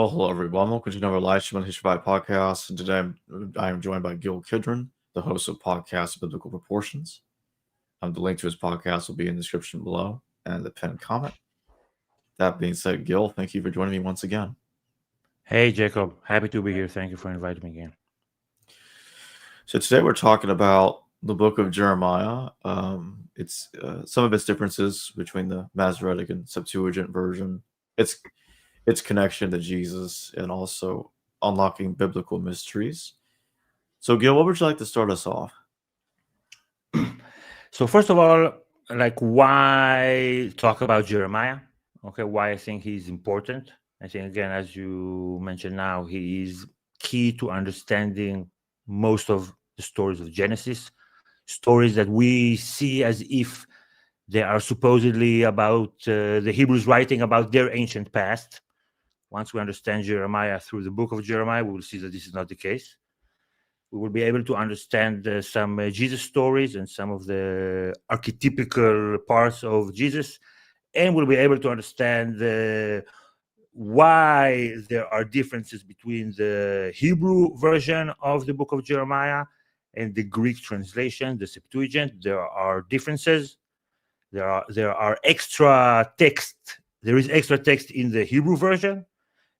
Well, hello everyone. Welcome to another live stream on the History by Podcast. And today I am joined by Kidron, the host of Podcast Biblical Proportions. The link to his podcast will be in the description below and the pinned comment. That being said, Gil, thank you for joining me once again. Hey, Jacob. Happy to be here. Thank you for inviting me again. So today we're talking about the book of Jeremiah. It's some of its differences between the Masoretic and Septuagint version. Its connection to Jesus and also unlocking biblical mysteries. So, Gil, what would you like to start us off? So first of all, why talk about Jeremiah? Okay, why I think he's important. I think, again, as you mentioned now, he is key to understanding most of the stories of Genesis, stories that we see as if they are supposedly about the Hebrews writing about their ancient past. Once we understand Jeremiah through the book of Jeremiah, we will see that this is not the case. We will be able to understand some Jesus stories and some of the archetypical parts of Jesus, and we'll be able to understand why there are differences between the Hebrew version of the book of Jeremiah and the Greek translation, the Septuagint. There are differences. There are extra text. There is extra text in the Hebrew version.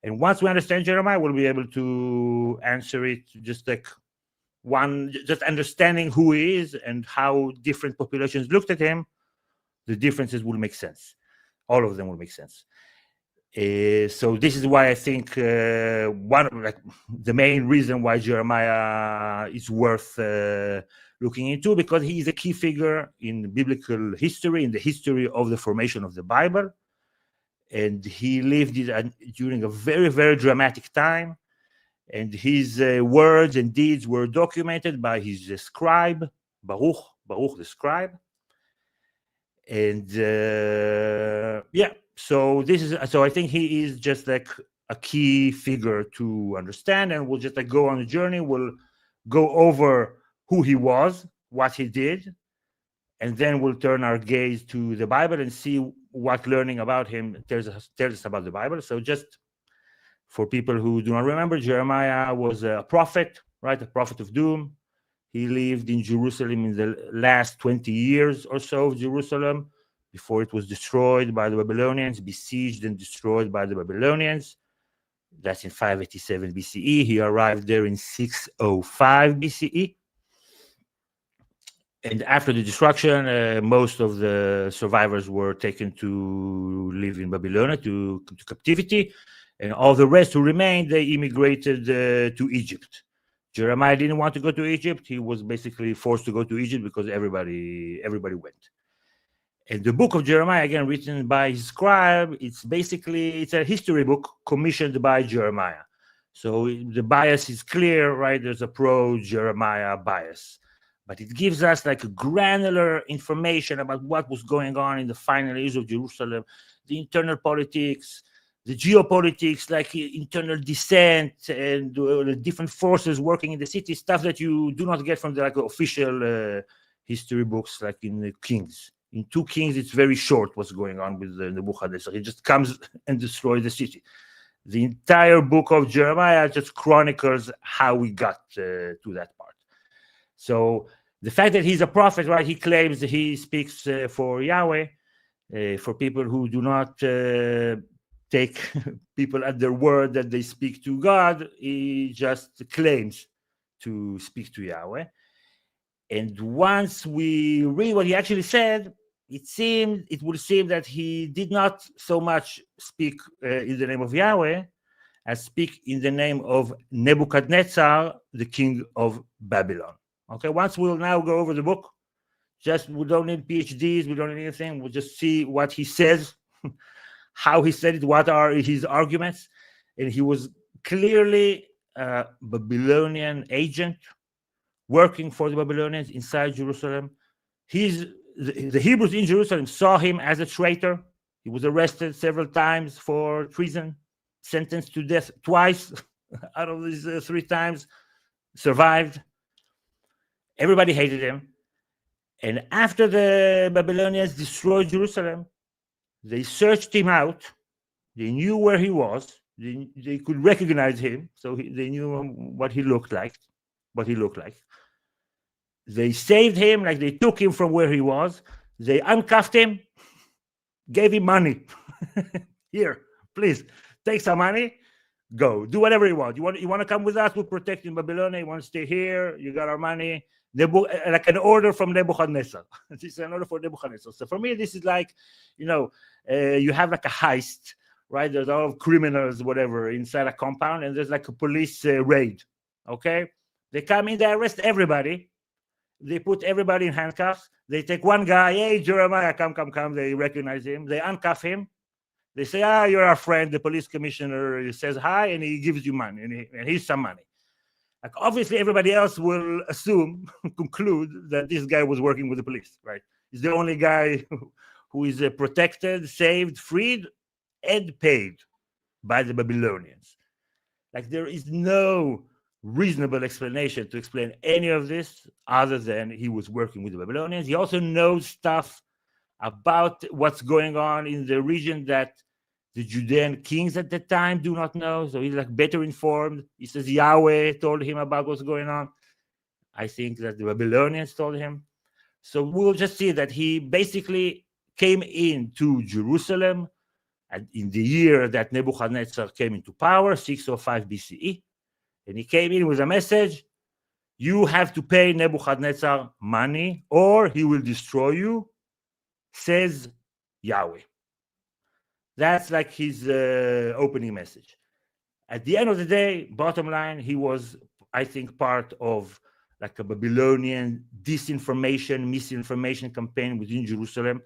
And once we understand Jeremiah, we'll be able to answer it just understanding who he is and how different populations looked at him. The differences will make sense. All of them will make sense. So this is why I think the main reason why Jeremiah is worth looking into, because he is a key figure in biblical history, in the history of the formation of the Bible. And he lived during a very, very dramatic time. And his words and deeds were documented by his scribe, Baruch the scribe. And so I think he is just like a key figure to understand. And we'll just go on a journey. We'll go over who he was, what he did, and then we'll turn our gaze to the Bible and see what learning about him tells us about the Bible. So just for people who do not remember, Jeremiah was a prophet, right? A prophet of doom. He lived in Jerusalem in the last 20 years or so of Jerusalem before it was destroyed by the Babylonians, besieged and destroyed by the Babylonians. That's in 587 BCE. He arrived there in 605 BCE. And after the destruction, most of the survivors were taken to live in Babylonia, to captivity. And all the rest who remained, they immigrated to Egypt. Jeremiah didn't want to go to Egypt. He was basically forced to go to Egypt because everybody went. And the book of Jeremiah, again, written by his scribe, it's a history book commissioned by Jeremiah. So the bias is clear, right? There's a pro-Jeremiah bias. But it gives us granular information about what was going on in the final years of Jerusalem, the internal politics, the geopolitics, internal dissent and the different forces working in the city, stuff that you do not get from the official history books, like in the Kings. In 2 Kings, it's very short what's going on with Nebuchadnezzar. He just comes and destroys the city. The entire book of Jeremiah just chronicles how we got to that part. So the fact that he's a prophet, right? He claims that he speaks for Yahweh. For people who do not take people at their word that they speak to God, he just claims to speak to Yahweh. And once we read what he actually said, it will seem that he did not so much speak in the name of Yahweh as speak in the name of Nebuchadnezzar, the king of Babylon. Okay, once we'll now go over the book, we don't need PhDs, we don't need anything. We'll just see what he says, how he said it, what are his arguments. And he was clearly a Babylonian agent working for the Babylonians inside Jerusalem. The Hebrews in Jerusalem saw him as a traitor. He was arrested several times for treason, sentenced to death twice out of these 3 times, survived. Everybody hated him. And after the Babylonians destroyed Jerusalem, they searched him out. They knew where he was. They could recognize him, so they knew what he looked like. They saved him, like they took him from where he was. They uncuffed him, gave him money. Here, please, take some money. Go, do whatever you want. You want to come with us? We'll protect you in Babylonia. You want to stay here? You got our money. Like an order from Nebuchadnezzar. This is an order for Nebuchadnezzar. So for me, this is like, you have like a heist, right? There's a lot of criminals, whatever, inside a compound, and there's like a police raid. Okay, they come in, they arrest everybody. They put everybody in handcuffs. They take one guy. Hey, Jeremiah, come. They recognize him. They uncuff him. They say, you're our friend. The police commissioner. He says hi, and he gives you money, and here's some money. Like, obviously, everybody else will conclude that this guy was working with the police, right? He's the only guy who is protected, saved, freed, and paid by the Babylonians. Like, there is no reasonable explanation to explain any of this other than he was working with the Babylonians. He also knows stuff about what's going on in the region that the Judean kings at the time do not know. So he's like better informed. He says Yahweh told him about what's going on. I think that the Babylonians told him. So we'll just see that he basically came into Jerusalem in the year that Nebuchadnezzar came into power, 605 BCE. And he came in with a message: you have to pay Nebuchadnezzar money or he will destroy you, says Yahweh. That's like his opening message. At the end of the day, bottom line, he was, I think, part of like a Babylonian disinformation, misinformation campaign within Jerusalem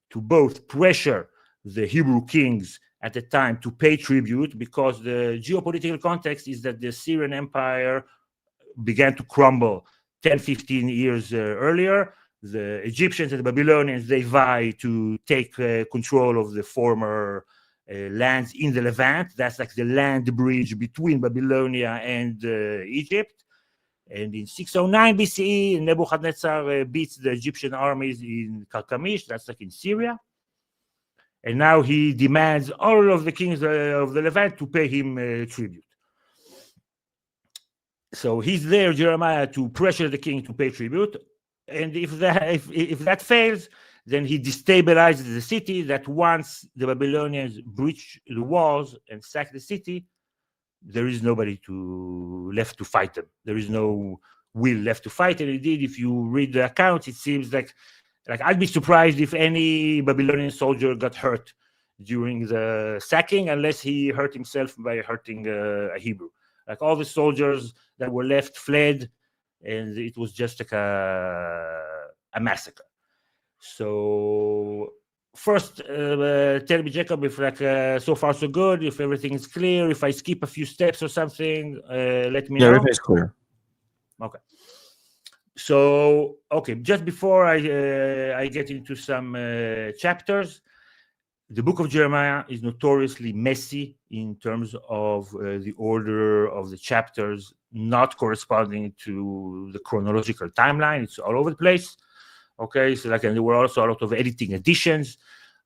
to both pressure the Hebrew kings at the time to pay tribute, because the geopolitical context is that the Syrian Empire began to crumble 10, 15 years earlier. The Egyptians and the Babylonians, they vie to take control of the former lands in the Levant. That's like the land bridge between Babylonia and Egypt. And in 609 BCE, Nebuchadnezzar beats the Egyptian armies in Karkamish, that's like in Syria. And now he demands all of the kings of the Levant to pay him tribute. So he's there, Jeremiah, to pressure the king to pay tribute. And if that fails, then he destabilizes the city. That once the Babylonians breach the walls and sack the city, there is nobody left to fight them. There is no will left to fight. And indeed, if you read the accounts, it seems like I'd be surprised if any Babylonian soldier got hurt during the sacking, unless he hurt himself by hurting a Hebrew. Like all the soldiers that were left fled, and it was just like a massacre. So first, tell me, Jacob, if so far so good, if everything is clear, if I skip a few steps or something, let me know. Yeah, everything's clear. Okay. So, just before I get into some chapters, the book of Jeremiah is notoriously messy in terms of the order of the chapters, not corresponding to the chronological timeline. It's all over the place. Okay, so and there were also a lot of editing additions,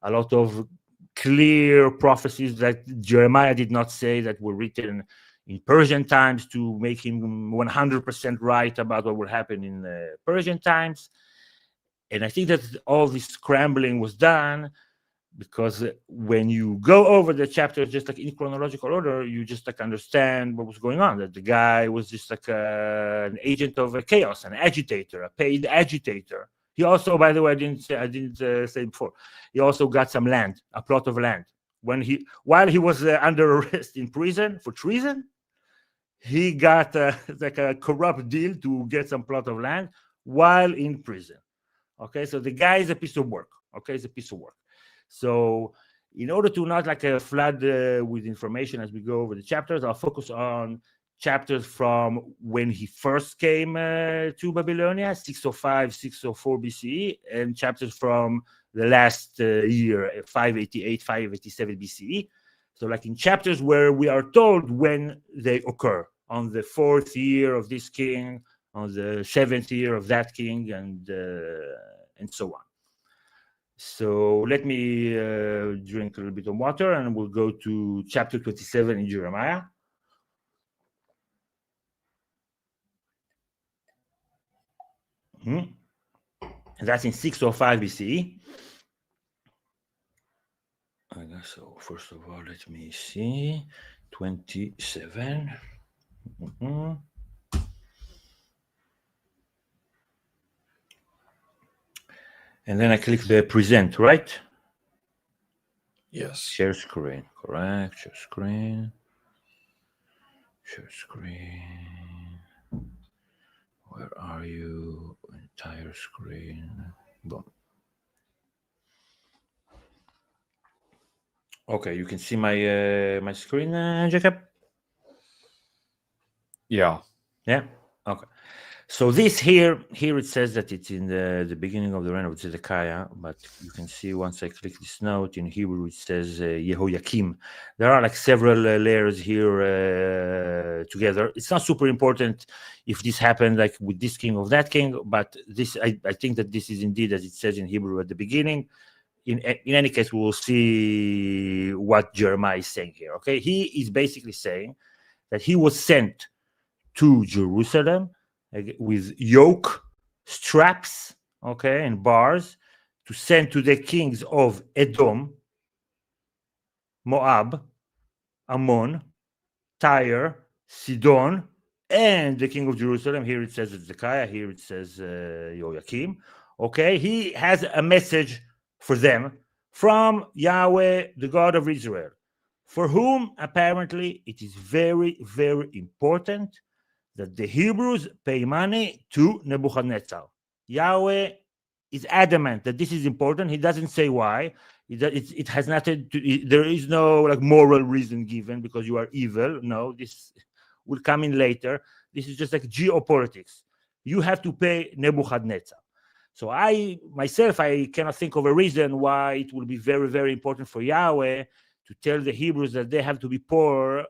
a lot of clear prophecies that Jeremiah did not say that were written in Persian times to make him 100% right about what would happen in Persian times. And I think that all this scrambling was done because when you go over the chapters just like in chronological order, you just like understand what was going on, that the guy was just like an agent of chaos, an agitator, a paid agitator. He also, by the way, I didn't say before, he also got some land, a plot of land. While he was under arrest in prison for treason, he got like a corrupt deal to get some plot of land while in prison. Okay, so the guy is a piece of work. Okay, it's a piece of work. So in order to not like flood with information as we go over the chapters, I'll focus on chapters from when he first came to Babylonia, 605, 604 BCE, and chapters from the last year, 588, 587 BCE. So like in chapters where we are told when they occur, on the 4th year of this king, on the 7th year of that king, and so on. So let me drink a little bit of water, and we'll go to chapter 27 in Jeremiah. And that's in 605 BCE. So first of all, let me see. 27. And then I click the present, right? Yes. Share screen, correct. Share screen. Share screen. Where are you? Entire screen. Boom. Okay, you can see my my screen, Jacob? Yeah. Yeah? Okay. So this here it says that it's in the beginning of the reign of Zedekiah, but you can see once I click this note in Hebrew, it says Yehoiakim. There are like several layers here together. It's not super important if this happened like with this king or that king, but this I think that this is indeed as it says in Hebrew at the beginning. In any case, we will see what Jeremiah is saying here. Okay, he is basically saying that he was sent to Jerusalem with yoke, straps, okay, and bars to send to the kings of Edom, Moab, Ammon, Tyre, Sidon, and the king of Jerusalem. Here it says Zedekiah, here it says Joachim. Okay, he has a message for them from Yahweh, the God of Israel, for whom apparently it is very, very important that the Hebrews pay money to Nebuchadnezzar. Yahweh is adamant that this is important. He doesn't say why. It has nothing to. There is no like moral reason given because you are evil. No, this will come in later. This is just like geopolitics. You have to pay Nebuchadnezzar. So I myself, I cannot think of a reason why it will be very, very important for Yahweh to tell the Hebrews that they have to be poorer,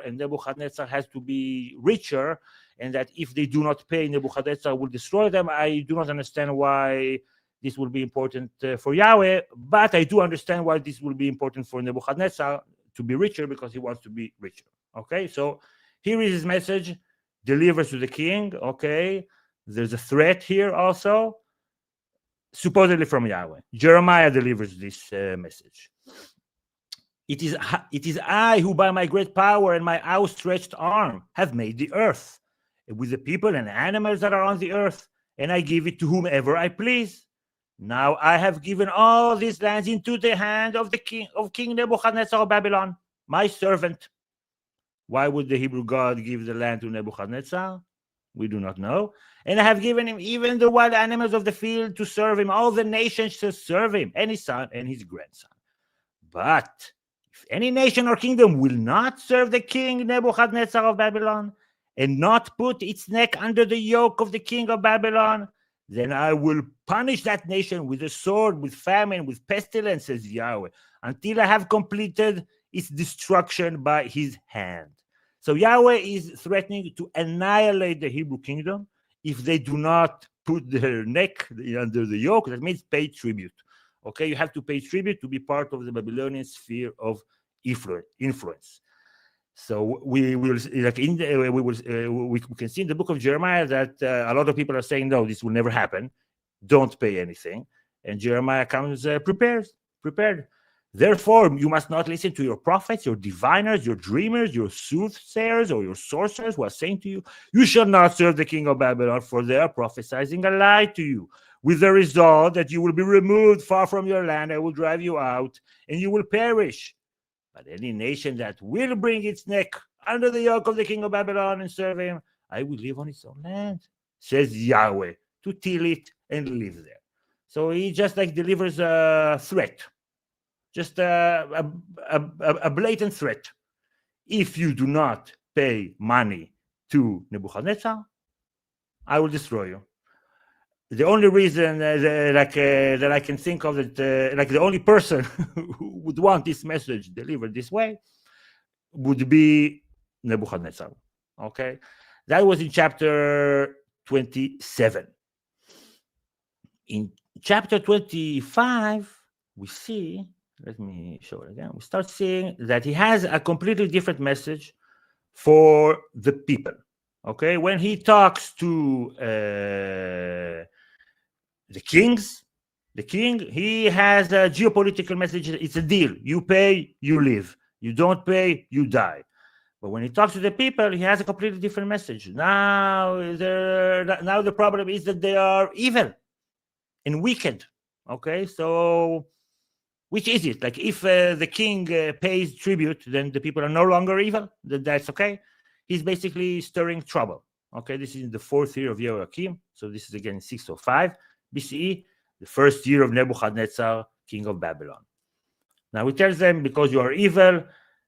and Nebuchadnezzar has to be richer, and that if they do not pay, Nebuchadnezzar will destroy them. I do not understand why this will be important for Yahweh, but I do understand why this will be important for Nebuchadnezzar to be richer, because he wants to be richer. Okay, so here is his message, delivers to the king. Okay, there's a threat here also, supposedly from Yahweh. Jeremiah delivers this message. It is I who by my great power and my outstretched arm have made the earth, with the people and animals that are on the earth, and I give it to whomever I please. Now I have given all these lands into the hand of King Nebuchadnezzar of Babylon, my servant. Why would the Hebrew God give the land to Nebuchadnezzar? We do not know. And I have given him even the wild animals of the field to serve him, all the nations to serve him, and his son and his grandson. But if any nation or kingdom will not serve the king Nebuchadnezzar of Babylon, and not put its neck under the yoke of the king of Babylon, then I will punish that nation with a sword, with famine, with pestilence, says Yahweh, until I have completed its destruction by his hand. So Yahweh is threatening to annihilate the Hebrew kingdom if they do not put their neck under the yoke. That means pay tribute. Okay, you have to pay tribute to be part of the Babylonian sphere of influence. So we will like we can see in the book of Jeremiah that a lot of people are saying no, this will never happen. Don't pay anything, and Jeremiah comes prepared. Therefore, you must not listen to your prophets, your diviners, your dreamers, your soothsayers, or your sorcerers who are saying to you, you shall not serve the king of Babylon, for they are prophesying a lie to you, with the result that you will be removed far from your land. I will drive you out, and you will perish. But any nation that will bring its neck under the yoke of the king of Babylon and serve him, I will live on its own land, says Yahweh, to till it and live there. So he just like delivers a threat. Just a blatant threat. If you do not pay money to Nebuchadnezzar, I will destroy you. The only reason that I can think of that, like the only person who would want this message delivered this way would be Nebuchadnezzar. Okay, that was in chapter 27. In chapter 25, we see, let me show it again. We start seeing that he has a completely different message for the people. Okay, when he talks to the kings, the king, he has a geopolitical message. It's a deal. You pay, you live. You don't pay, you die. But when he talks to the people, he has a completely different message. Now the problem is that they are evil and wicked. Okay, so which is it? Like if the king pays tribute, then the people are no longer evil. That's okay. He's basically stirring trouble. Okay, this is in the 4th year of Jehoiakim. So this is again 605 BCE, the 1st year of Nebuchadnezzar, king of Babylon. Now he tells them, because you are evil,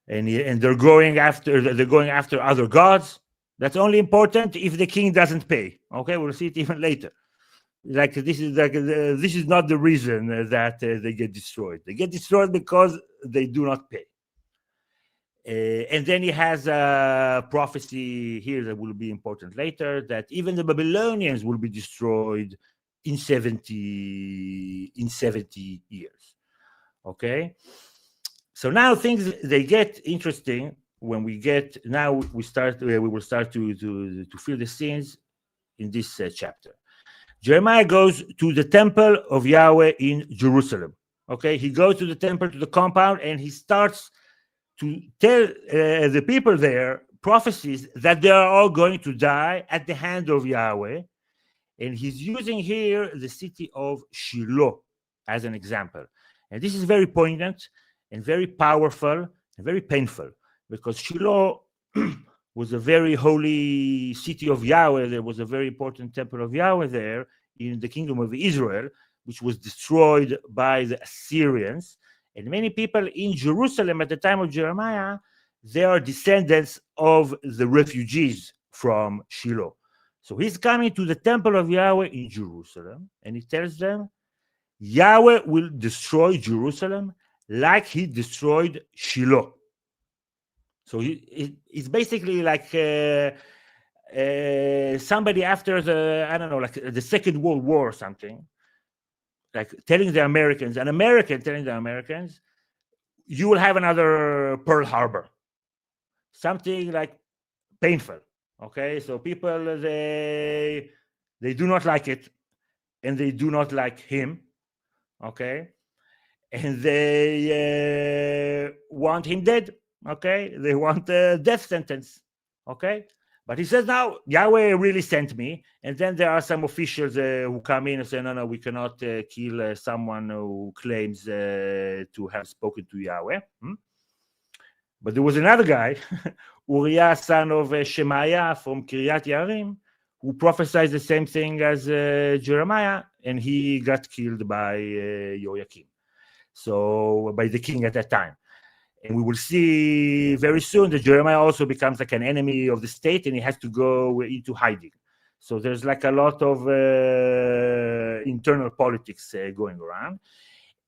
and they're going after other gods. That's only important if the king doesn't pay. Okay, we'll see it even later. This is not the reason that they get destroyed. They get destroyed because they do not pay. And then he has a prophecy here that will be important later, that even the Babylonians will be destroyed in 70 years. Okay, so now things they get interesting when we will start to fill the scenes in this chapter. Jeremiah goes to the temple of Yahweh in Jerusalem. Okay, he goes to the temple, to the compound, and he starts to tell the people there prophecies that they are all going to die at the hand of Yahweh. And he's using here the city of Shiloh as an example. And this is very poignant and very powerful and very painful, because Shiloh was a very holy city of Yahweh. There was a very important temple of Yahweh there in the kingdom of Israel, which was destroyed by the Assyrians. And many people in Jerusalem at the time of Jeremiah, they are descendants of the refugees from Shiloh. So he's coming to the temple of Yahweh in Jerusalem, and he tells them, Yahweh will destroy Jerusalem like he destroyed Shiloh. So it's basically like somebody after the Second World War or something, like telling the Americans, an American telling the Americans, you will have another Pearl Harbor. Something like painful. Okay, so people, they do not like it, and they do not like him. Okay, and they want him dead. Okay, they want a death sentence. Okay, but he says, now Yahweh really sent me. And then there are some officials who come in and say, no, we cannot kill someone who claims to have spoken to Yahweh. But there was another guy, Uriah, son of Shemaiah from Kiryat Yarim, who prophesied the same thing as Jeremiah, and he got killed by Jehoiakim, so by the king at that time. And we will see very soon that Jeremiah also becomes like an enemy of the state, and he has to go into hiding. So there's like a lot of internal politics going around.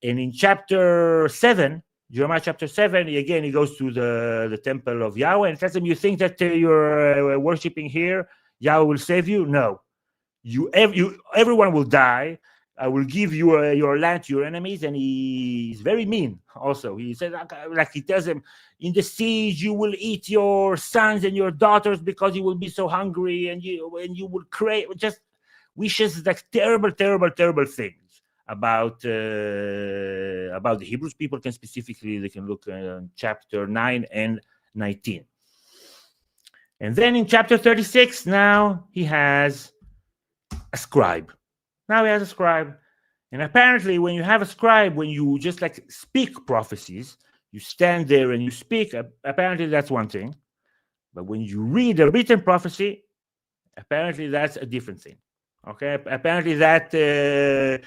And in chapter 7, Jeremiah chapter 7, he goes to the temple of Yahweh and tells them, you think that you're worshiping here, Yahweh will save you? No. Everyone will die. I will give you your land to your enemies. And he's very mean also. He says, like he tells them, in the siege you will eat your sons and your daughters because you will be so hungry, and you will crave, just wishes like terrible things about the Hebrews. People can they can look at chapter 9 and 19. And then in chapter 36, now he has a scribe. And apparently when you have a scribe, when you just like speak prophecies, you stand there and you speak, apparently that's one thing. But when you read a written prophecy, apparently that's a different thing. Okay, apparently that it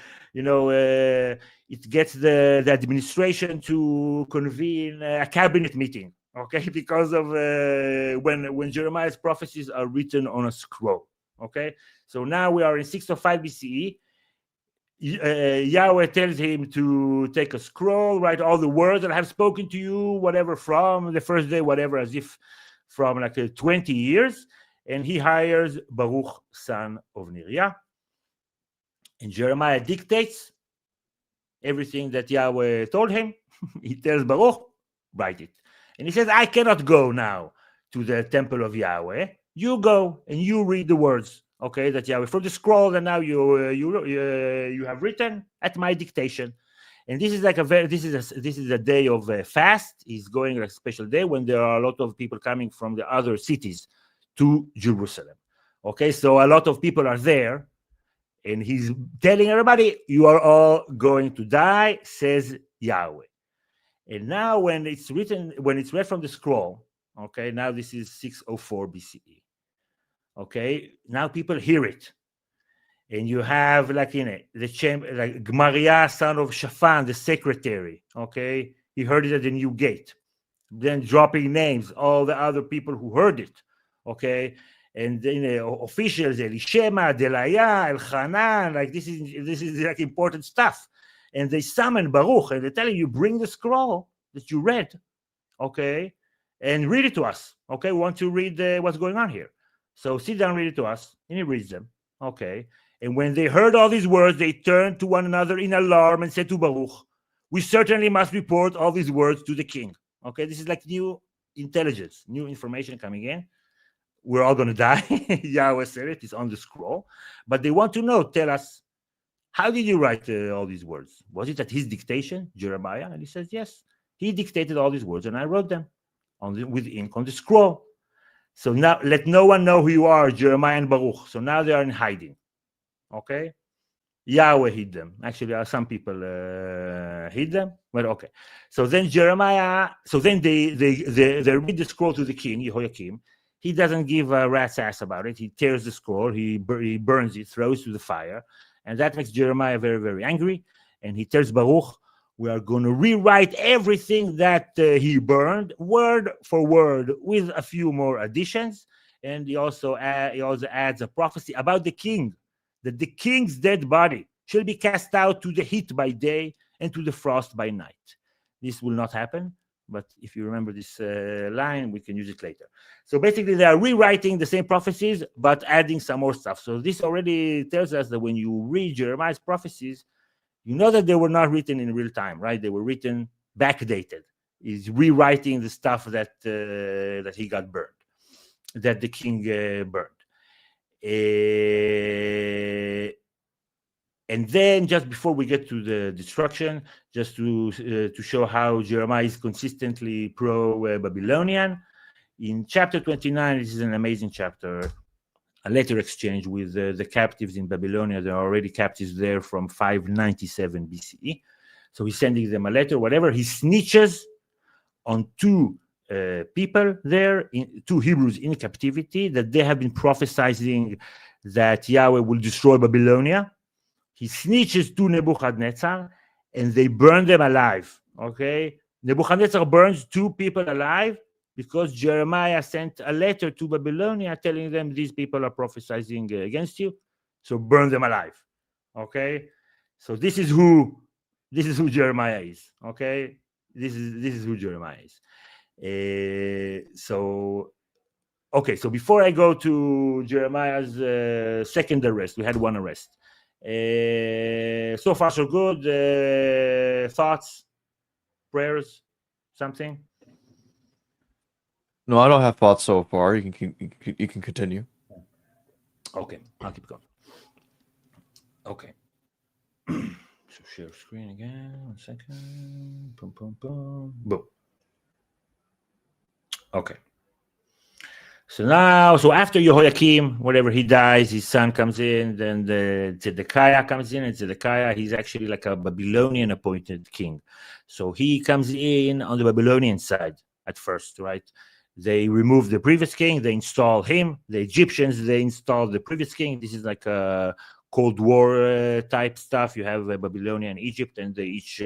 gets the administration to convene a cabinet meeting. Okay, because of when Jeremiah's prophecies are written on a scroll. Okay, so now we are in 605 BCE. Yahweh tells him to take a scroll, write all the words that I have spoken to you, whatever, from the first day, whatever, as if from like 20 years. And he hires Baruch, son of Neriah. And Jeremiah dictates everything that Yahweh told him. He tells Baruch, write it. And he says, I cannot go now to the temple of Yahweh. You go and you read the words, okay, that Yahweh, from the scroll that now you have written at my dictation. And this is like this is a day of fast. It's going like a special day when there are a lot of people coming from the other cities to Jerusalem. Okay, so a lot of people are there. And he's telling everybody, you are all going to die, says Yahweh. And now when it's read from the scroll, okay, now this is 604 BCE. Okay, now people hear it. And you have like in it, the chamber, like Gmaria, son of Shaphan, the secretary, okay, he heard it at the new gate. Then dropping names, all the other people who heard it, okay. And then officials, Elishema, Delaya, Elchanan, like this is like important stuff. And they summon Baruch and they're telling you, bring the scroll that you read, okay, and read it to us. Okay, we want to read what's going on here. So sit down, read it to us. And he reads them, okay. And when they heard all these words, they turned to one another in alarm and said to Baruch, we certainly must report all these words to the king. Okay, this is like new intelligence, new information coming in. We're all going to die. Yahweh said it. It's on the scroll. But they want to know, tell us, how did you write all these words? Was it at his dictation, Jeremiah? And he says, yes. He dictated all these words, and I wrote them with ink on the scroll. So now let no one know who you are, Jeremiah and Baruch. So now they are in hiding. Okay? Yahweh hid them. Actually, some people hid them. But okay. So then Jeremiah, they read the scroll to the king, Jehoiakim. He doesn't give a rat's ass about it. He tears the scroll, he burns it, throws it to the fire. And that makes Jeremiah very, very angry. And he tells Baruch, we are going to rewrite everything that he burned, word for word, with a few more additions. And he also adds a prophecy about the king, that the king's dead body shall be cast out to the heat by day and to the frost by night. This will not happen. But if you remember this line, we can use it later. So basically, they are rewriting the same prophecies, but adding some more stuff. So this already tells us that when you read Jeremiah's prophecies, you know that they were not written in real time, right? They were written backdated. He's rewriting the stuff that he got burned, that the king burned. And then just before we get to the destruction, just to show how Jeremiah is consistently pro-Babylonian, in chapter 29, this is an amazing chapter, a letter exchange with the captives in Babylonia. There are already captives there from 597 BCE. So he's sending them a letter, whatever. He snitches on two people there, two Hebrews in captivity, that they have been prophesying that Yahweh will destroy Babylonia. He snitches to Nebuchadnezzar, and they burn them alive, okay? Nebuchadnezzar burns two people alive because Jeremiah sent a letter to Babylonia telling them these people are prophesying against you, so burn them alive, okay? So this is who Jeremiah is, okay? This is who Jeremiah is. So before I go to Jeremiah's second arrest, we had one arrest. So far so good. Thoughts, prayers, something? No, I don't have thoughts so far. You can continue. Okay, I'll keep going. Okay. So share screen again. 1 second. Boom, boom, boom. Boom. Okay. So after Jehoiakim, whatever, he dies, his son comes in, then the Zedekiah comes in, and Zedekiah, he's actually like a Babylonian appointed king. So he comes in on the Babylonian side at first, right? They remove the previous king, they install him. The Egyptians, they install the previous king. This is like a Cold War type stuff. You have Babylonia and Egypt, and they each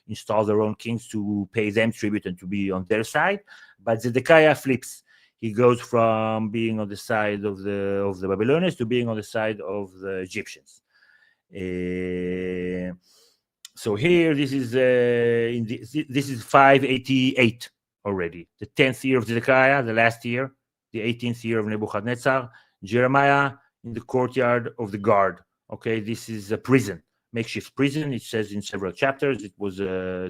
install their own kings to pay them tribute and to be on their side. But Zedekiah flips. He goes from being on the side of the Babylonians to being on the side of the Egyptians. So here, this is 588 already. The 10th year of Zedekiah, the last year, the 18th year of Nebuchadnezzar. Jeremiah in the courtyard of the guard Okay, this is a prison, makeshift prison. It says in several chapters it was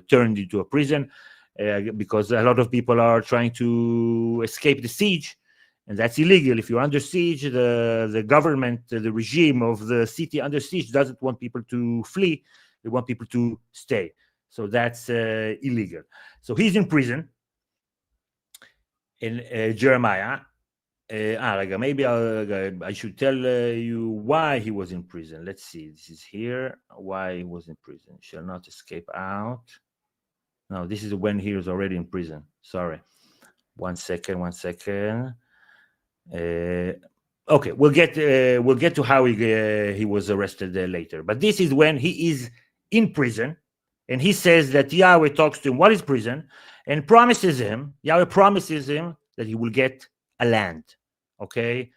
turned into a prison because a lot of people are trying to escape the siege, and that's illegal. If you're under siege, the government, the regime of the city under siege doesn't want people to flee. They want people to stay. So that's illegal. So he's in prison. And Jeremiah, maybe I should tell you why he was in prison. Let's see. This is here. Why he was in prison. Shall not escape out. No, this is when he was already in prison. Sorry. One second. Okay, we'll get to how he was arrested later. But this is when he is in prison, and he says that Yahweh talks to him. What is prison? And Yahweh promises him that he will get a land, okay,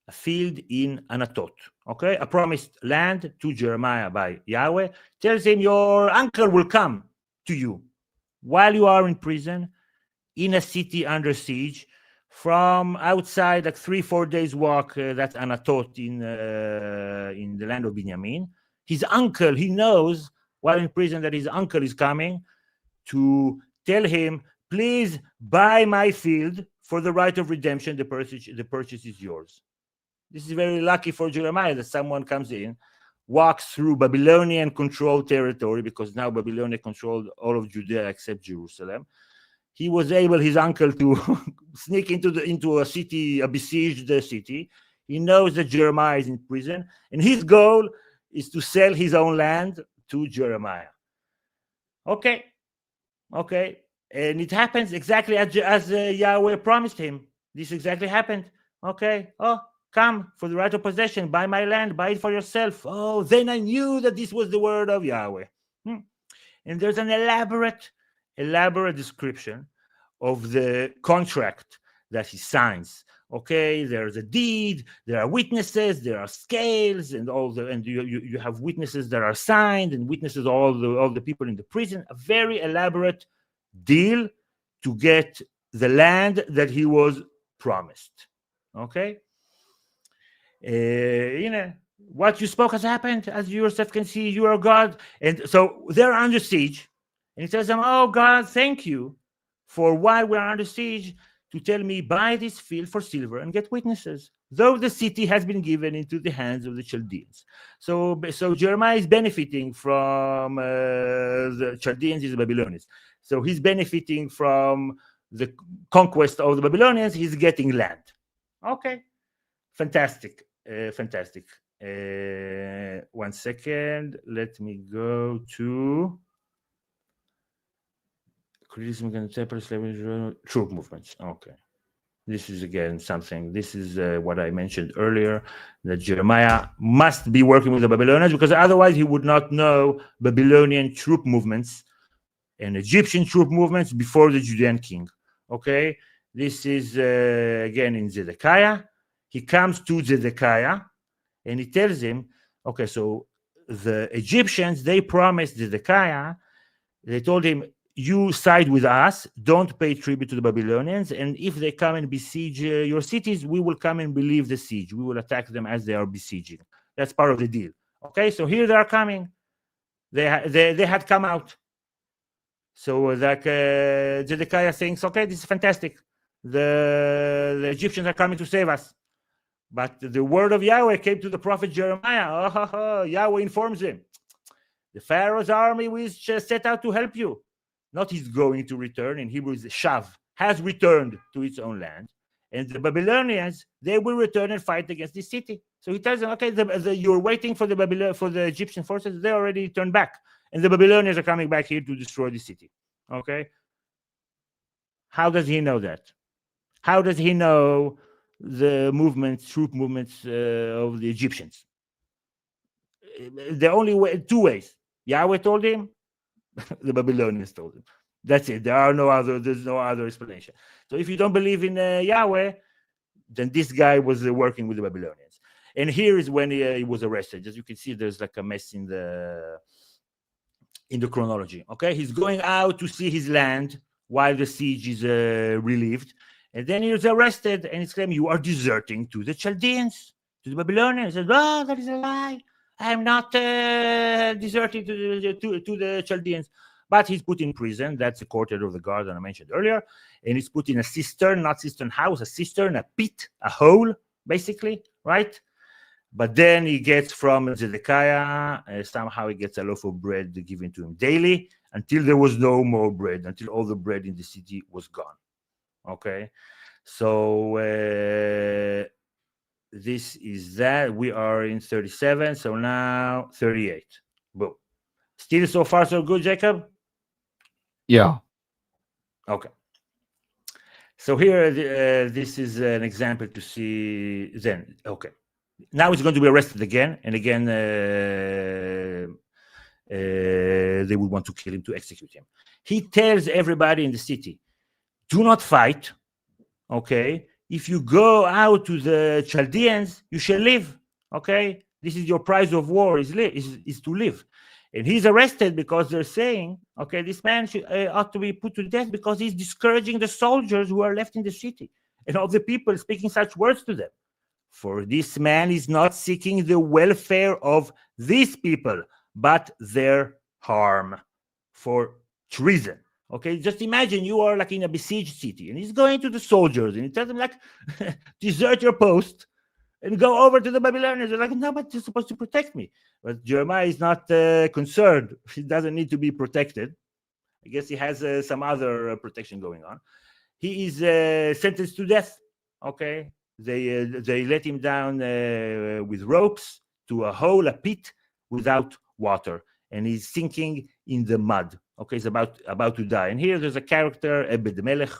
a field in Anatot, okay, a promised land to Jeremiah by Yahweh. Tells him your uncle will come to you while you are in prison in a city under siege. From outside, like 3-4 days walk, that's Anatot in the land of Binyamin. His uncle, he knows while in prison that his uncle is coming to tell him, please buy my field for the right of redemption. The purchase is yours. This is very lucky for Jeremiah that someone comes in, walks through Babylonian controlled territory, because now Babylonia controlled all of Judea except Jerusalem. He was able, his uncle, to sneak into a city, a besieged city. He knows that Jeremiah is in prison, and his goal is to sell his own land to Jeremiah. Okay, and it happens exactly as Yahweh promised him. This exactly happened. Okay, come for the right of possession, buy my land, buy it for yourself. Oh, then I knew that this was the word of Yahweh. And there's an elaborate description of the contract that he signs. Okay, there's a deed, there are witnesses, there are scales, and you have witnesses that are signed, and witnesses all the people in the prison. A very elaborate deal to get the land that he was promised. Okay, what you spoke has happened, as you yourself can see. You are God, and so they're under siege. And he tells them, oh, God, thank you for why we're under siege, to tell me, buy this field for silver and get witnesses, though the city has been given into the hands of the Chaldeans. So Jeremiah is benefiting from the Chaldeans, is the Babylonians. So he's benefiting from the conquest of the Babylonians. He's getting land. Okay, fantastic. One second. Let me go to criticism against troop movements. Okay, this is again something. This is what I mentioned earlier, that Jeremiah must be working with the Babylonians, because otherwise he would not know Babylonian troop movements and Egyptian troop movements before the Judean king. Okay, this is again in Zedekiah. He comes to Zedekiah and he tells him, okay, so the Egyptians, they promised Zedekiah, they told him, you side with us, don't pay tribute to the Babylonians, and if they come and besiege your cities, we will come and relieve the siege. We will attack them as they are besieging. That's part of the deal. Okay, so here they are coming. They had come out. So Zedekiah thinks, okay, this is fantastic. The Egyptians are coming to save us. But the word of Yahweh came to the prophet Jeremiah. Yahweh informs him, the Pharaoh's army which set out to help you, not is going to return. In Hebrew, is shav, has returned to its own land. And the Babylonians, they will return and fight against this city. So he tells them, okay, you're waiting for the Egyptian forces. They already turned back. And the Babylonians are coming back here to destroy the city. Okay? How does he know that? How does he know the troop movements of the Egyptians? The only way, two ways. Yahweh told him, the Babylonians told him. That's it. There's no other explanation. So if you don't believe in Yahweh, then this guy was working with the Babylonians. And here is when he was arrested. As you can see, there's like a mess in the chronology. Okay, he's going out to see his land while the siege is relieved, and then he was arrested, and he's claiming, you are deserting to the Chaldeans, to the Babylonians. He said, that is a lie. I'm not deserting to the Chaldeans. But he's put in prison. That's the courtyard of the garden I mentioned earlier. And he's put in a cistern, not cistern house, a cistern, a pit, a hole, basically, right? But then he gets from Zedekiah, somehow he gets a loaf of bread given to him daily until there was no more bread, until all the bread in the city was gone. Okay? So this is that. We are in 37, so now 38. Boom. Still so far so good, Jacob? Yeah. Okay. So here, this is an example to see then. Okay. Now he's going to be arrested again, and again they would want to kill him, to execute him. He tells everybody in the city, do not fight, okay? If you go out to the Chaldeans, you shall live, okay? This is your prize of war, is to live. And he's arrested because they're saying, okay, this man ought to be put to death because he's discouraging the soldiers who are left in the city and all the people speaking such words to them. For this man is not seeking the welfare of these people, but their harm, for treason. Okay, just imagine you are like in a besieged city and he's going to the soldiers and he tells them like, desert your post and go over to the Babylonians. They're like, no, but you're supposed to protect me. But Jeremiah is not concerned. He doesn't need to be protected. I guess he has some other protection going on. He is sentenced to death. Okay, they let him down with ropes to a hole, a pit, without water, and he's sinking in the mud. Okay, he's about to die. And here there's a character, Ebed Melech.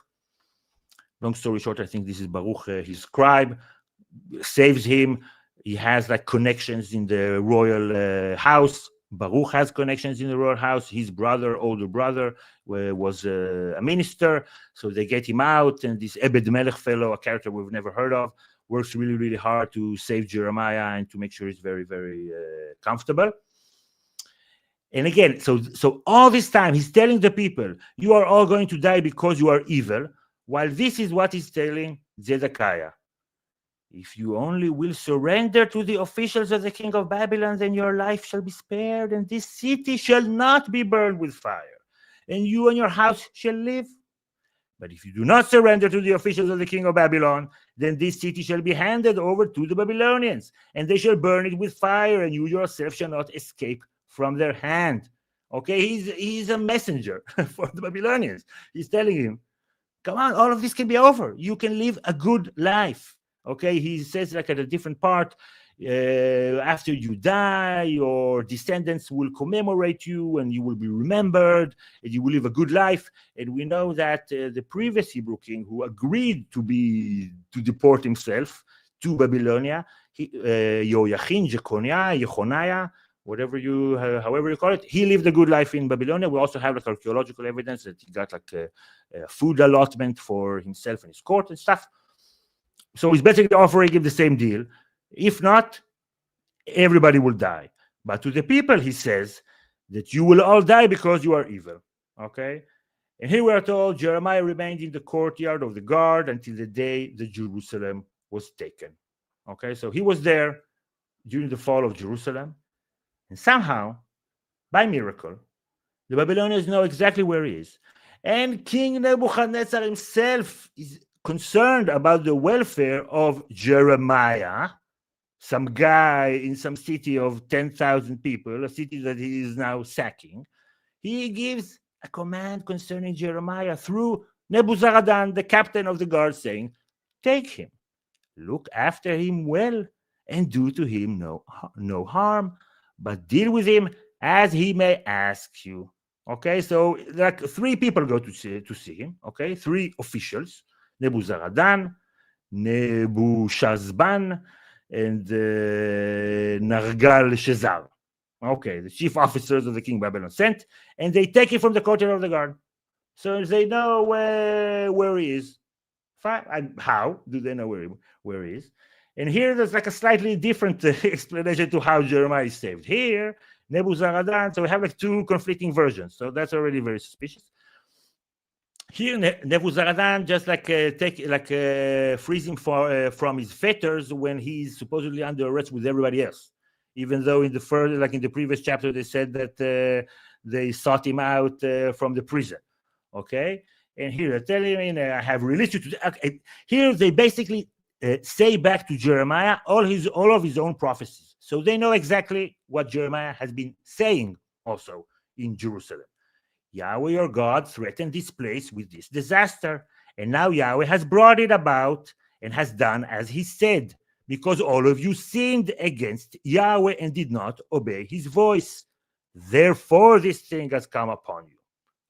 Long story short, I think this is Baruch, his scribe, saves him. He has like connections in the royal house. Baruch has connections in the royal house. His brother, older brother, was a minister, so they get him out. And this Ebed Melech fellow, a character we've never heard of, works really, really hard to save Jeremiah and to make sure he's very, very comfortable. And again, so all this time he's telling the people, you are all going to die because you are evil, while this is what he's telling Zedekiah. If you only will surrender to the officials of the king of Babylon, then your life shall be spared, and this city shall not be burned with fire, and you and your house shall live. But if you do not surrender to the officials of the king of Babylon, then this city shall be handed over to the Babylonians, and they shall burn it with fire, and you yourself shall not escape from their hand. Okay, he's a messenger for the Babylonians. He's telling him, come on, all of this can be over. You can live a good life. Okay, he says like at a different part, after you die, your descendants will commemorate you and you will be remembered and you will live a good life. And we know that the previous Hebrew king who agreed to deport himself to Babylonia, Yoachin, Jeconiah, however you call it, he lived a good life in Babylonia. We also have like archaeological evidence that he got like a food allotment for himself and his court and stuff. So he's basically offering him the same deal. If not, everybody will die. But to the people, he says that you will all die because you are evil. Okay? And here we are told Jeremiah remained in the courtyard of the guard until the day that Jerusalem was taken. Okay? So he was there during the fall of Jerusalem. And somehow, by miracle, the Babylonians know exactly where he is. And King Nebuchadnezzar himself is concerned about the welfare of Jeremiah, some guy in some city of 10,000 people, a city that he is now sacking. He gives a command concerning Jeremiah through Nebuzaradan, the captain of the guard, saying, take him, look after him well, and do to him no harm, but deal with him as he may ask you. Okay, so like 3 people go to see him, okay, 3 officials, Nebuzaradan, Nebuchadnezzar, and Nargal Shazar. Okay, the chief officers of the king of Babylon sent, and they take him from the courtyard of the guard. So they know where he is. How do they know where he is? And here there's like a slightly different explanation to how Jeremiah is saved. Here, Nebuzaradan, so we have like 2 conflicting versions. So that's already very suspicious. Here, Nebuzaradan just frees him from his fetters when he's supposedly under arrest with everybody else. even though in the first, like in the previous chapter, they said that they sought him out from the prison. Okay, and here they're telling him, I have released you to. Okay. Here they basically say back to Jeremiah all of his own prophecies, so they know exactly what Jeremiah has been saying also in Jerusalem. Yahweh your God threatened this place with this disaster, and now Yahweh has brought it about and has done as he said, because all of you sinned against Yahweh and did not obey his voice. Therefore, this thing has come upon you.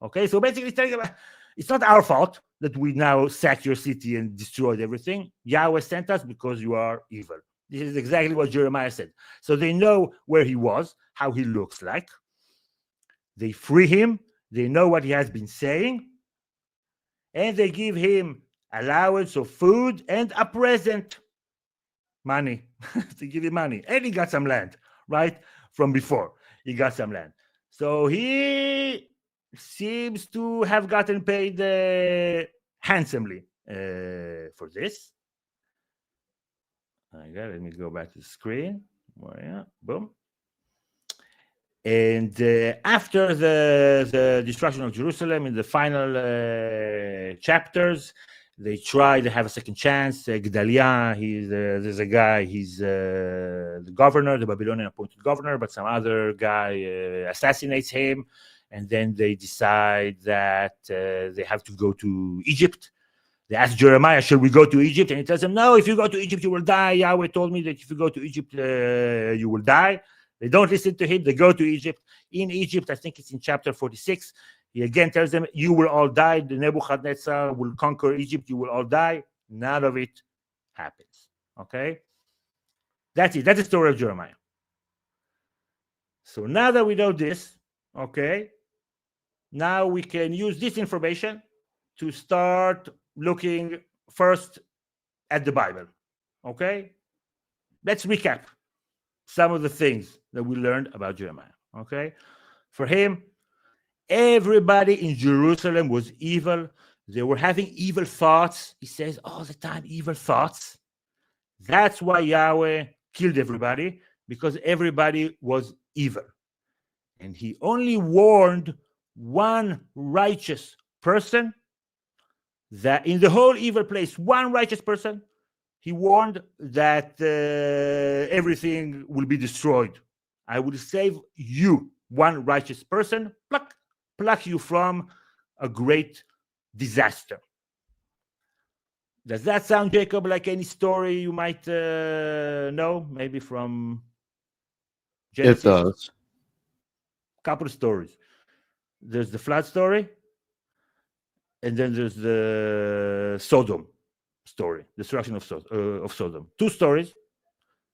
Okay, so basically, it's not our fault that we now sacked your city and destroyed everything. Yahweh sent us because you are evil. This is exactly what Jeremiah said. So they know where he was, how he looks like. They free him. They know what he has been saying. And they give him allowance of food and a present. Money. They give him money. And he got some land, right? From before. He got some land. So he seems to have gotten paid handsomely for this. Okay, let me go back to the screen. Boom. And after the destruction of Jerusalem in the final chapters, they try to have a second chance. Gedaliah, there's a guy, he's the governor, the Babylonian appointed governor, but some other guy assassinates him. And then they decide that they have to go to Egypt. They ask Jeremiah, should we go to Egypt? And he tells them, no, if you go to Egypt, you will die. Yahweh told me that if you go to Egypt, you will die. They don't listen to him. They go to Egypt. In Egypt, I think it's in chapter 46, he again tells them, you will all die. The Nebuchadnezzar will conquer Egypt. You will all die. None of it happens. Okay? That's it. That's the story of Jeremiah. So now that we know this, okay, now we can use this information to start looking first at the Bible. Okay? Let's recap some of the things that we learned about Jeremiah. Okay? For him, everybody in Jerusalem was evil. They were having evil thoughts. He says all the time, evil thoughts. That's why Yahweh killed everybody, because everybody was evil. And he only warned one righteous person, that in the whole evil place, one righteous person, he warned that everything will be destroyed. I will save you, one righteous person, pluck you from a great disaster. Does that sound, Jacob, like any story you might know, maybe from Genesis? It does. Couple of stories. There's the flood story, and then there's the Sodom story, destruction of Sodom. Two stories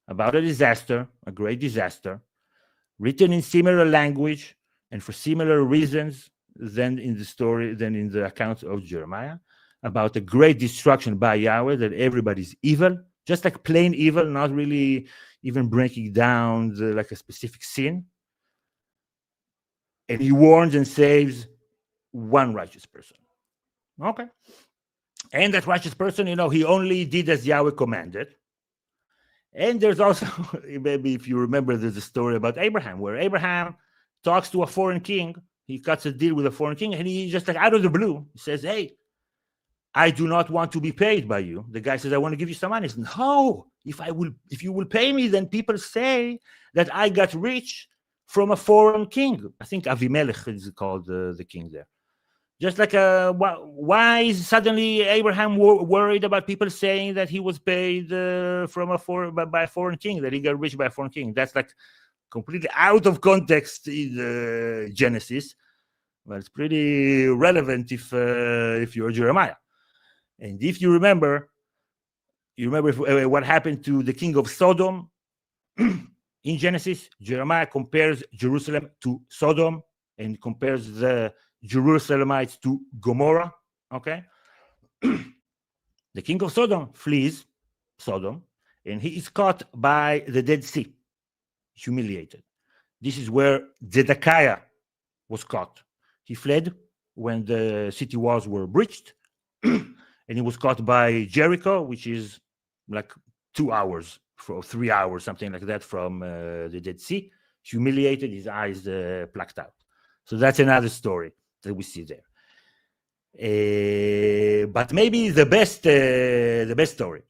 about a disaster, a great disaster, written in similar language and for similar reasons than in the account of Jeremiah, about a great destruction by Yahweh, that everybody's evil, just like plain evil, not really even breaking down like a specific sin. And he warns and saves one righteous person. Okay. And that righteous person, he only did as Yahweh commanded. And there's also, maybe if you remember, there's a story about Abraham, where Abraham talks to a foreign king. He cuts a deal with a foreign king, and he just like out of the blue, he says, hey, I do not want to be paid by you. The guy says, I want to give you some money. He says, no, if you will pay me, then people say that I got rich from a foreign king. I think Avimelech is called the king there. Just like, why is suddenly Abraham worried about people saying that he was paid by a foreign king, that he got rich by a foreign king? That's like completely out of context in Genesis, but it's pretty relevant if you're Jeremiah. And if you remember what happened to the king of Sodom in Genesis. Jeremiah compares Jerusalem to Sodom and compares the Jerusalemites to Gomorrah. Okay. The king of Sodom flees Sodom, and he is caught by the Dead Sea, humiliated. This is where Zedekiah was caught. He fled when the city walls were breached, and he was caught by Jericho, which is like 2 hours for 3 hours, something like that, from the Dead Sea, humiliated, his eyes plucked out. So that's another story that we see there. But maybe the best story.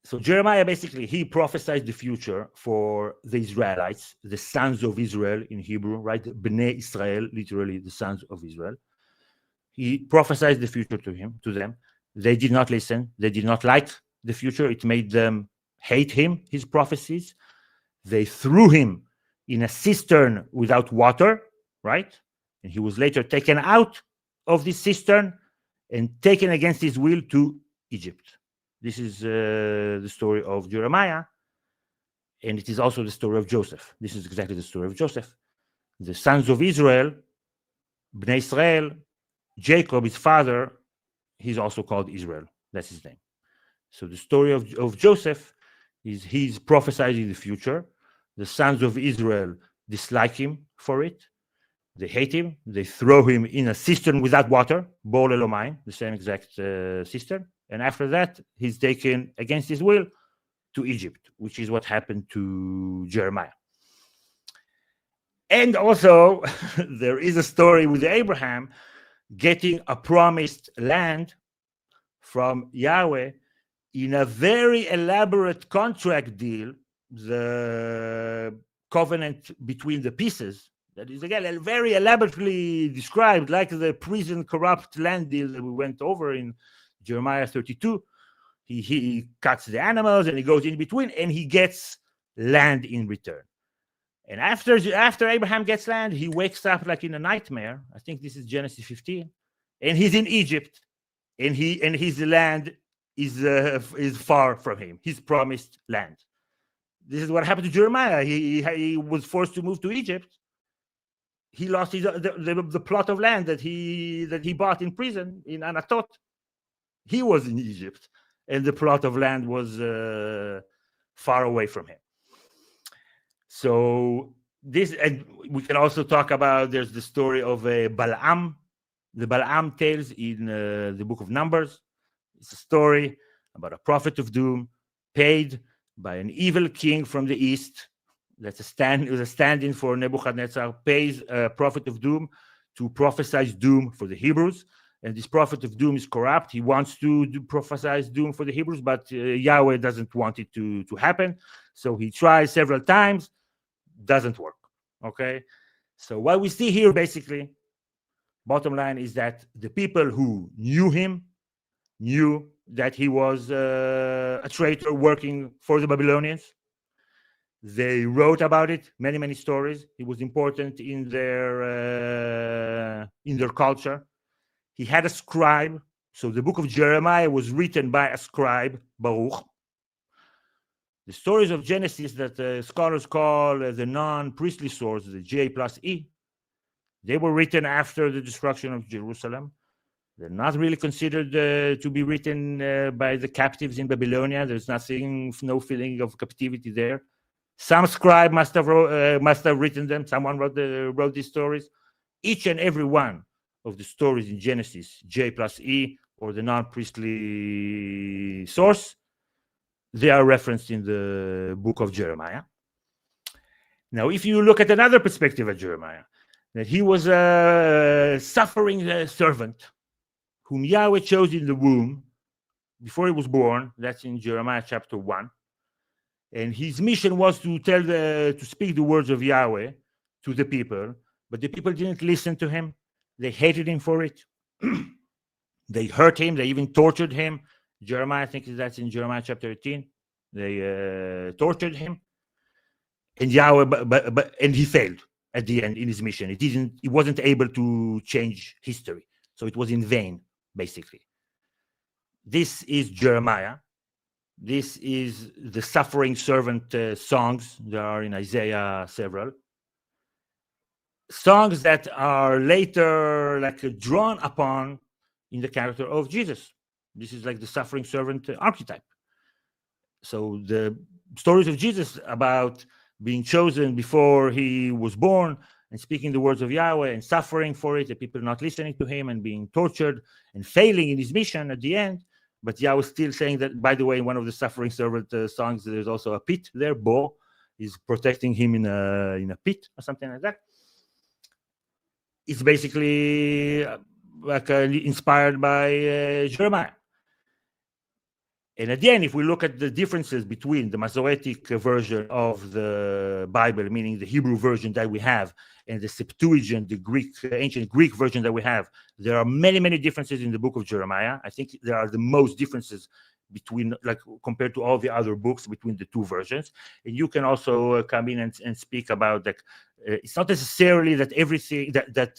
So Jeremiah, basically, he prophesied the future for the Israelites, the sons of Israel in Hebrew, right? Bnei Israel, literally the sons of Israel. He prophesied the future to them. They did not listen. They did not like the future. It made them hate him, his prophecies. They threw him in a cistern without water, right? And he was later taken out of this cistern and taken against his will to Egypt. This is the story of Jeremiah, and it is also the story of Joseph. This is exactly the story of Joseph. The sons of Israel, Bnei Israel, Jacob, his father, he's also called Israel. That's his name. So the story of Joseph is he's prophesying the future. The sons of Israel dislike him for it. They hate him. They throw him in a cistern without water, Bol Elomaim, the same exact cistern. And after that, he's taken against his will to Egypt, which is what happened to Jeremiah. And also, there is a story with Abraham getting a promised land from Yahweh in a very elaborate contract deal, the covenant between the pieces. That is, again, very elaborately described, like the prison corrupt land deal that we went over in Jeremiah 32. He cuts the animals and he goes in between and he gets land in return. And after Abraham gets land, he wakes up like in a nightmare. I think this is Genesis 15. And he's in Egypt, and his land is far from him, his promised land. This is what happened to Jeremiah. He was forced to move to Egypt. He lost the plot of land that he bought in prison in Anatot. He was in Egypt, and the plot of land was far away from him. So this, and we can also talk about, there's the story of Balaam, the Balaam tales in the book of Numbers. It's a story about a prophet of doom paid by an evil king from the east. It was a stand-in for Nebuchadnezzar, pays a prophet of doom to prophesy doom for the Hebrews. And this prophet of doom is corrupt. He wants to prophesy doom for the Hebrews, but Yahweh doesn't want it to happen. So he tries several times, doesn't work. Okay? So what we see here, basically, bottom line is that the people who knew him knew that he was a traitor working for the Babylonians. They wrote about it, many, many stories. He was important in their culture. He had a scribe. So the book of Jeremiah was written by a scribe, Baruch. The stories of Genesis that scholars call the non-priestly source, the J plus E, they were written after the destruction of Jerusalem. They're not really considered to be written by the captives in Babylonia. There's no feeling of captivity there. Some scribe must have written them. Someone wrote these stories. Each and every one of the stories in Genesis, J plus E, or the non-priestly source, they are referenced in the book of Jeremiah. Now, if you look at another perspective of Jeremiah, that he was a suffering servant whom Yahweh chose in the womb before he was born. That's in Jeremiah chapter 1. And his mission was to speak the words of Yahweh to the people, but the people didn't listen to him. They hated him for it. They hurt him. They even tortured him. Jeremiah, I think that's in Jeremiah chapter 18. They tortured him, and Yahweh, and he failed at the end in his mission. He wasn't able to change history, so it was in vain, basically. This is Jeremiah. This is the suffering servant songs. There are in Isaiah several songs that are later drawn upon in the character of Jesus. This is like the suffering servant archetype. So the stories of Jesus about being chosen before he was born and speaking the words of Yahweh and suffering for it, the people not listening to him and being tortured and failing in his mission at the end, But Yahweh still saying that, by the way, in one of the Suffering Servant songs, there's also a pit there. Bo is protecting him in a pit or something like that. It's basically inspired by Jeremiah. And at the end, if we look at the differences between the Masoretic version of the Bible, meaning the Hebrew version that we have, and the Septuagint, the Greek, ancient Greek version that we have, there are many, many differences in the book of Jeremiah. I think there are the most differences between, like, compared to all the other books between the two versions. And you can also come in and speak about that. It's not necessarily that everything that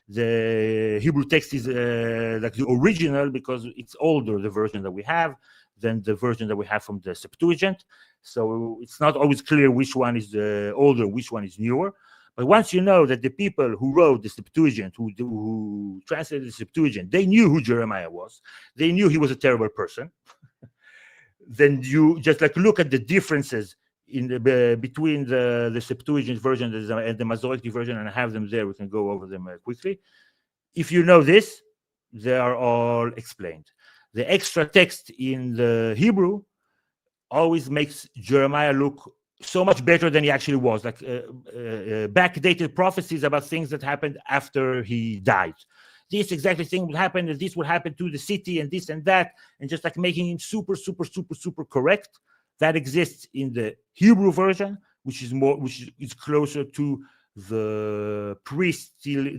the Hebrew text is like the original, because it's older, the version that we have, than the version that we have from the Septuagint. So it's not always clear which one is older, which one is newer. But once you know that the people who wrote the Septuagint, who translated the Septuagint, they knew who Jeremiah was. They knew he was a terrible person. Then you just like look at the differences in between the Septuagint version and the Masoretic version, and have them there. We can go over them quickly. If you know this, they are all explained. The extra text in the Hebrew always makes Jeremiah look so much better than he actually was, like backdated prophecies about things that happened after he died. This exactly thing will happen, and this will happen to the city, and this and that, and just like making him super, super, super, super correct. That exists in the Hebrew version, which is closer to the priestly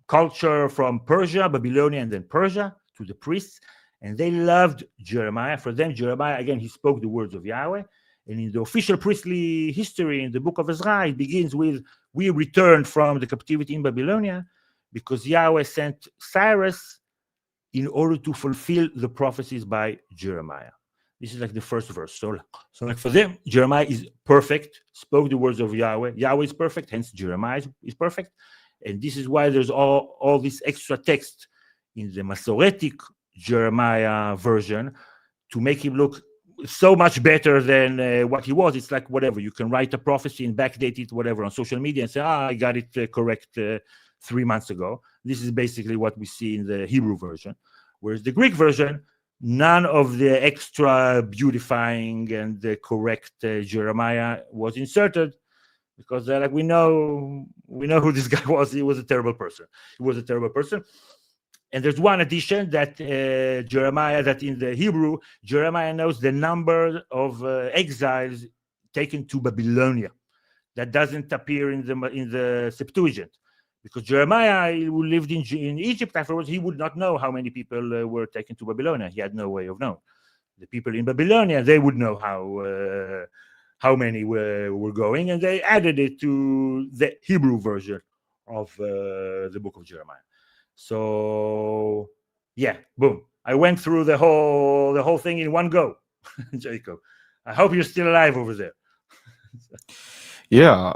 culture from Persia, Babylonia, and then Persia, to the priests. And they loved Jeremiah. For them, Jeremiah, again, he spoke the words of Yahweh. And in the official priestly history, in the book of Ezra, it begins with, we returned from the captivity in Babylonia because Yahweh sent Cyrus in order to fulfill the prophecies by Jeremiah. This is like the first verse. So like for them, Jeremiah is perfect, spoke the words of Yahweh. Yahweh is perfect, hence Jeremiah is perfect. And this is why there's all this extra text in the Masoretic Jeremiah version to make him look so much better than what he was. It's like whatever. You can write a prophecy and backdate it, whatever, on social media and say, I got it correct 3 months ago. This is basically what we see in the Hebrew version. Whereas the Greek version, none of the extra beautifying and the correct Jeremiah was inserted, because like we know who this guy was. He was a terrible person. And there's one addition that Jeremiah, that in the Hebrew, Jeremiah knows the number of exiles taken to Babylonia. That doesn't appear in the Septuagint, because Jeremiah, who lived in Egypt afterwards, he would not know how many people were taken to Babylonia. He had no way of knowing. The people in Babylonia, they would know how many were going, and they added it to the Hebrew version of the book of Jeremiah. So yeah, boom. I went through the whole thing in one go. Jacob, I hope you're still alive over there. Yeah.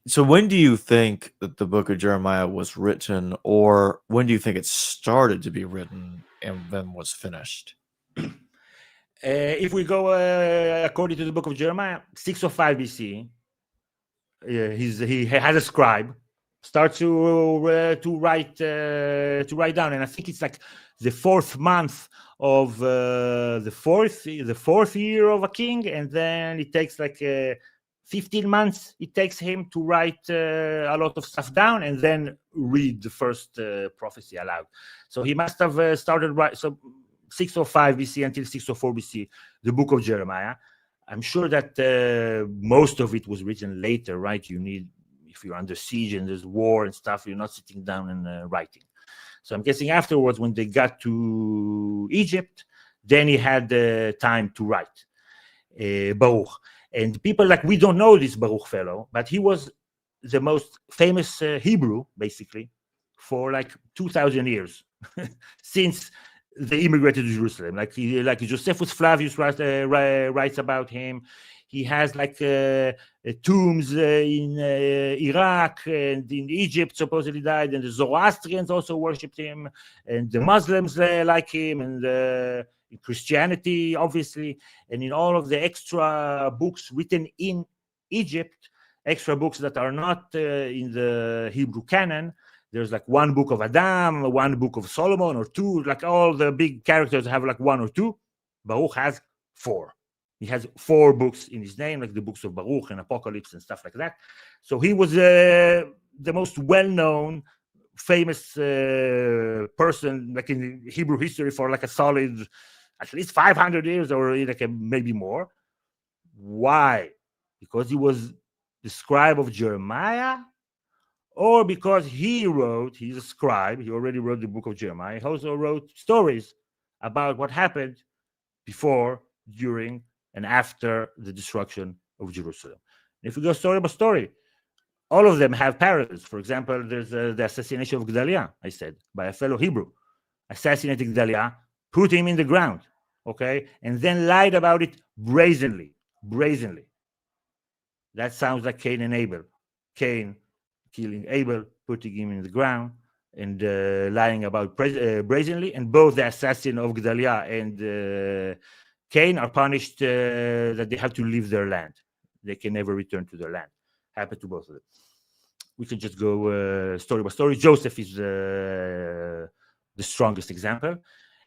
So when do you think that the book of Jeremiah was written, or when do you think it started to be written and then was finished? If we go according to the book of Jeremiah, 605 BC, he had a scribe start to write down, and I think it's like the 4th month of the fourth year of a king, and then it takes like 15 months it takes him to write a lot of stuff down and then read the first prophecy aloud. So he must have started right. So 605 BC until 604 BC, the book of Jeremiah. I'm sure that most of it was written later, right? You need, if you're under siege and there's war and stuff, you're not sitting down and writing. So I'm guessing afterwards, when they got to Egypt, then he had time to write Baruch. And people like, we don't know this Baruch fellow, but he was the most famous Hebrew, basically, for like 2,000 years since they immigrated to Jerusalem. Like Josephus Flavius writes about him. He has like tombs in Iraq and in Egypt, supposedly died, and the Zoroastrians also worshipped him, and the Muslims like him, and in Christianity, obviously, and in all of the extra books written in Egypt, extra books that are not in the Hebrew canon, There's like one book of Adam, one book of Solomon, or two. Like all the big characters have like one or two. Baruch has 4. He has 4 books in his name, like the books of Baruch and Apocalypse and stuff like that. So he was the most well-known, famous person, like in Hebrew history, for like a solid, at least 500 years, or like maybe more. Why? Because he was the scribe of Jeremiah, or because he's a scribe, he already wrote the book of Jeremiah. He also wrote stories about what happened before, during, and after the destruction of Jerusalem. If we go story by story, all of them have parallels. For example, there's the assassination of Gedaliah, I said, by a fellow Hebrew. Assassinated Gedaliah, put him in the ground, okay, and then lied about it brazenly. That sounds like Cain and Abel. Cain killing Abel, putting him in the ground, and lying about brazenly. And both the assassin of Gedaliah and Cain are punished that they have to leave their land. They can never return to their land. Happened to both of them. We can just go story by story. Joseph is the strongest example.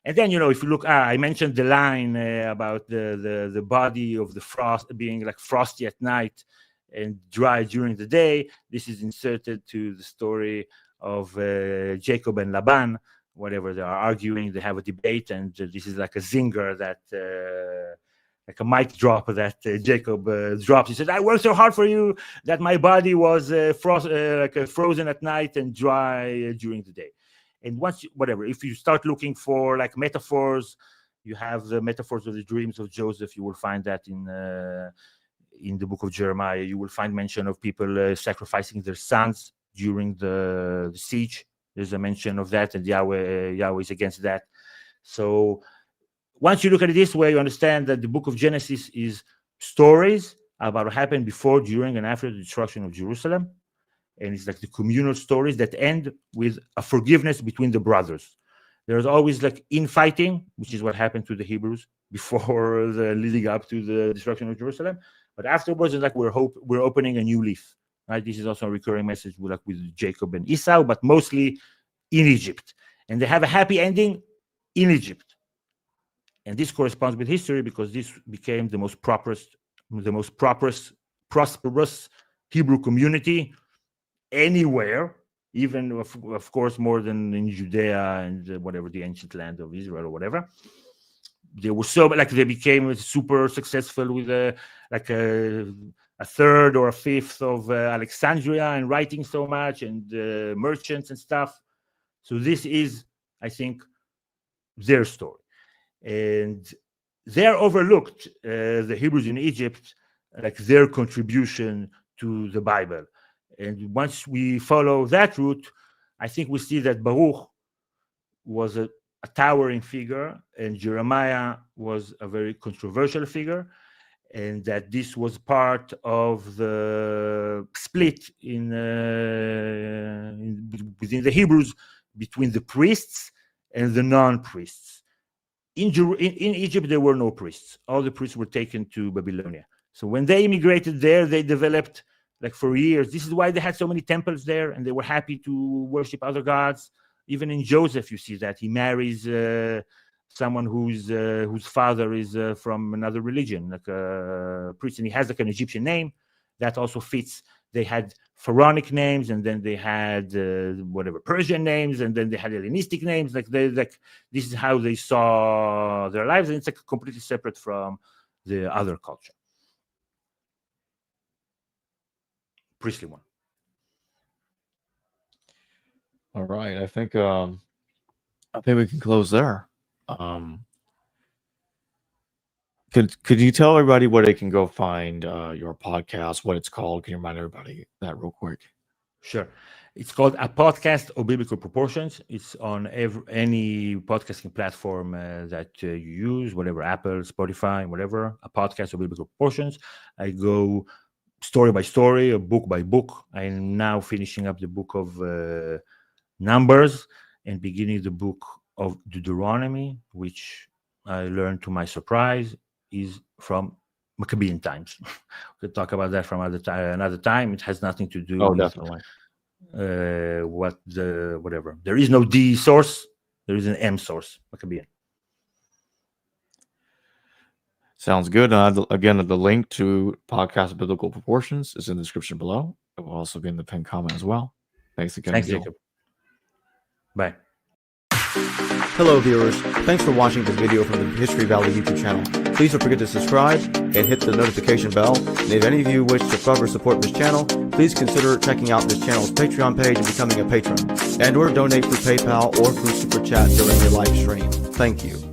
And then, if you look, I mentioned the line about the body of the frost being like frosty at night and dry during the day. This is inserted to the story of Jacob and Laban. Whatever they are arguing, they have a debate, and this is like a zinger that, like a mic drop that Jacob drops. He said, "I worked so hard for you that my body was frozen at night and dry during the day." And if you start looking for like metaphors, you have the metaphors of the dreams of Joseph. You will find that in the book of Jeremiah. You will find mention of people sacrificing their sons during the siege. There's a mention of that, and Yahweh is against that. So once you look at it this way, you understand that the book of Genesis is stories about what happened before, during, and after the destruction of Jerusalem. And it's like the communal stories that end with a forgiveness between the brothers. There's always like infighting, which is what happened to the Hebrews before leading up to the destruction of Jerusalem. But afterwards, it's like we're opening a new leaf. Right? This is also a recurring message with Jacob and Esau, but mostly in Egypt. And they have a happy ending in Egypt. And this corresponds with history because this became the most prosperous Hebrew community anywhere, even of course more than in Judea and whatever, the ancient land of Israel or whatever. They were they became super successful with a third or a fifth of Alexandria, and writing so much, and merchants and stuff. So this is, I think, their story. And they're overlooked, the Hebrews in Egypt, like their contribution to the Bible. And once we follow that route, I think we see that Baruch was a towering figure, and Jeremiah was a very controversial figure, and that this was part of the split within the Hebrews between the priests and the non-priests. In Egypt, there were no priests. All the priests were taken to Babylonia. So when they immigrated there, they developed, like for years. This is why they had so many temples there, and they were happy to worship other gods. Even in Joseph, you see that he marries someone whose father is from another religion, like a priest, and he has like an Egyptian name that also fits. They had pharaonic names, and then they had Persian names, and then they had Hellenistic names. This is how they saw their lives, and it's like completely separate from the other culture, priestly one. All right, I think we can close there. Could you tell everybody where they can go find your podcast, what it's called? Can you remind everybody that real quick? Sure. It's called A Podcast of Biblical Proportions. It's on any podcasting platform that you use, whatever, Apple, Spotify, whatever. A Podcast of Biblical Proportions. I go story by story, or book by book. I'm now finishing up the book of Numbers and beginning the book of Deuteronomy, which I learned to my surprise is from Maccabean times. We could talk about that from another time. It has nothing to do with definitely. whatever. There is no D source. There is an M source. Maccabean. Sounds good. Again, the link to podcast Biblical Proportions is in the description below. It will also be in the pinned comment as well. Thanks again. Thanks, Jacob. Bye. Hello viewers, thanks for watching this video from the History Valley YouTube channel. Please don't forget to subscribe and hit the notification bell. And if any of you wish to further support this channel, please consider checking out this channel's Patreon page and becoming a patron. And or donate through PayPal or through Super Chat during your live stream. Thank you.